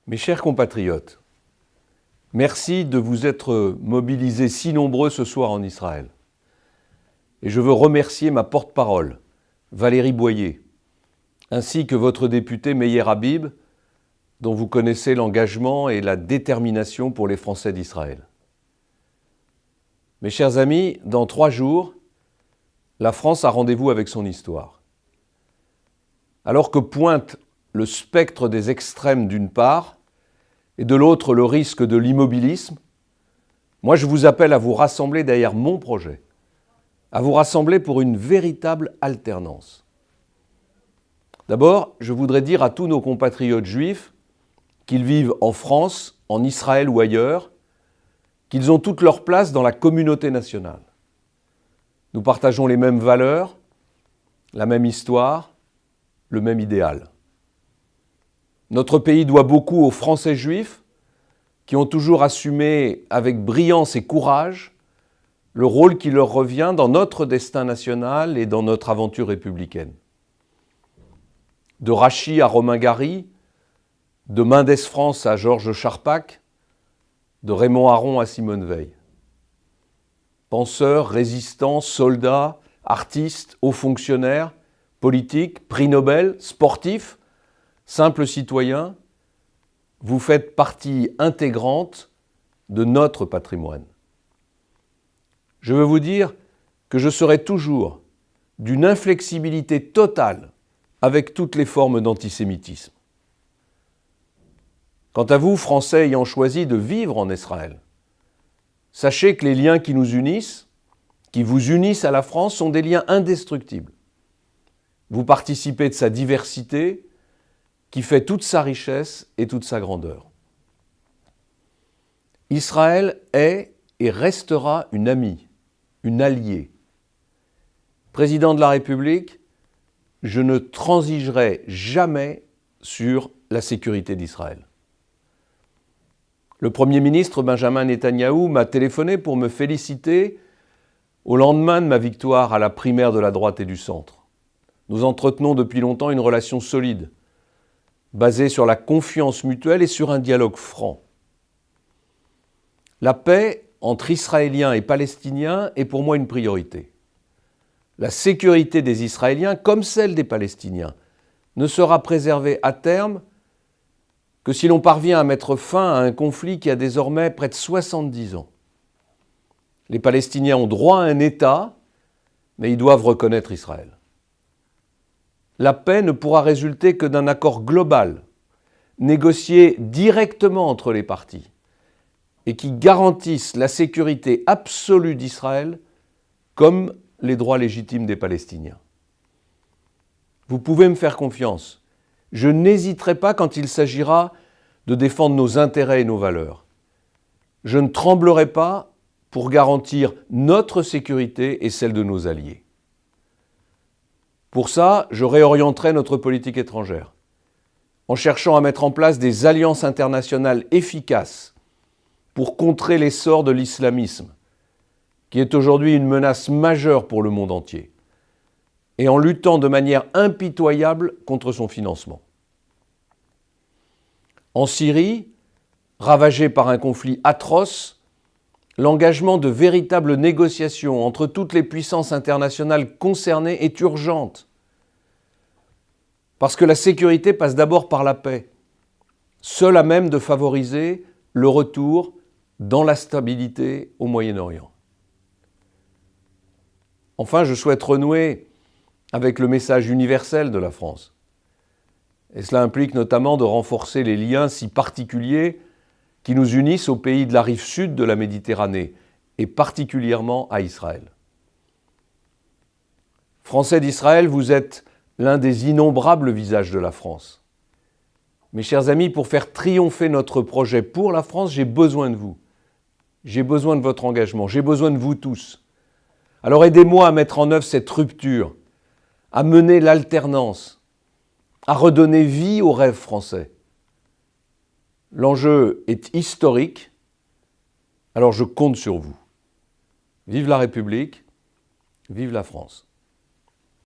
Mes chers compatriotes, merci de vous être mobilisés si nombreux ce soir en Israël. Et je veux remercier ma porte-parole, Valérie Boyer, ainsi que votre député Meyer Habib, dont vous connaissez l'engagement et la détermination pour les Français d'Israël. Mes chers amis, dans 3 jours, la France a rendez-vous avec son histoire. Alors que pointe le spectre des extrêmes d'une part, et de l'autre le risque de l'immobilisme, moi je vous appelle à vous rassembler derrière mon projet, à vous rassembler pour une véritable alternance. D'abord, je voudrais dire à tous nos compatriotes juifs, qu'ils vivent en France, en Israël ou ailleurs, qu'ils ont toute leur place dans la communauté nationale. Nous partageons les mêmes valeurs, la même histoire, le même idéal. Notre pays doit beaucoup aux Français juifs qui ont toujours assumé avec brillance et courage le rôle qui leur revient dans notre destin national et dans notre aventure républicaine. De Rachy à Romain Gary, de Mendès France à Georges Charpak, de Raymond Aron à Simone Veil. Penseurs, résistants, soldats, artistes, hauts fonctionnaires, politiques, prix Nobel, sportifs, simples citoyens, vous faites partie intégrante de notre patrimoine. Je veux vous dire que je serai toujours d'une inflexibilité totale avec toutes les formes d'antisémitisme. Quant à vous, Français ayant choisi de vivre en Israël, sachez que les liens qui nous unissent, qui vous unissent à la France, sont des liens indestructibles. Vous participez de sa diversité, qui fait toute sa richesse et toute sa grandeur. Israël est et restera une amie, une alliée. Président de la République, je ne transigerai jamais sur la sécurité d'Israël. Le Premier ministre Benjamin Netanyahou m'a téléphoné pour me féliciter au lendemain de ma victoire à la primaire de la droite et du centre. Nous entretenons depuis longtemps une relation solide, basée sur la confiance mutuelle et sur un dialogue franc. La paix entre Israéliens et Palestiniens est pour moi une priorité. La sécurité des Israéliens, comme celle des Palestiniens, ne sera préservée à terme que si l'on parvient à mettre fin à un conflit qui a désormais près de 70 ans. Les Palestiniens ont droit à un État, mais ils doivent reconnaître Israël. La paix ne pourra résulter que d'un accord global, négocié directement entre les parties, et qui garantisse la sécurité absolue d'Israël comme les droits légitimes des Palestiniens. Vous pouvez me faire confiance. Je n'hésiterai pas quand il s'agira de défendre nos intérêts et nos valeurs. Je ne tremblerai pas pour garantir notre sécurité et celle de nos alliés. Pour ça, je réorienterai notre politique étrangère, en cherchant à mettre en place des alliances internationales efficaces pour contrer l'essor de l'islamisme, qui est aujourd'hui une menace majeure pour le monde entier, et en luttant de manière impitoyable contre son financement. En Syrie, ravagée par un conflit atroce, l'engagement de véritables négociations entre toutes les puissances internationales concernées est urgente. Parce que la sécurité passe d'abord par la paix, seule à même de favoriser le retour dans la stabilité au Moyen-Orient. Enfin, je souhaite renouer avec le message universel de la France. Et cela implique notamment de renforcer les liens si particuliers qui nous unissent aux pays de la rive sud de la Méditerranée, et particulièrement à Israël. Français d'Israël, vous êtes l'un des innombrables visages de la France. Mes chers amis, pour faire triompher notre projet pour la France, j'ai besoin de vous. J'ai besoin de votre engagement, j'ai besoin de vous tous. Alors aidez-moi à mettre en œuvre cette rupture, à mener l'alternance, à redonner vie aux rêves français. L'enjeu est historique, alors je compte sur vous. Vive la République, vive la France.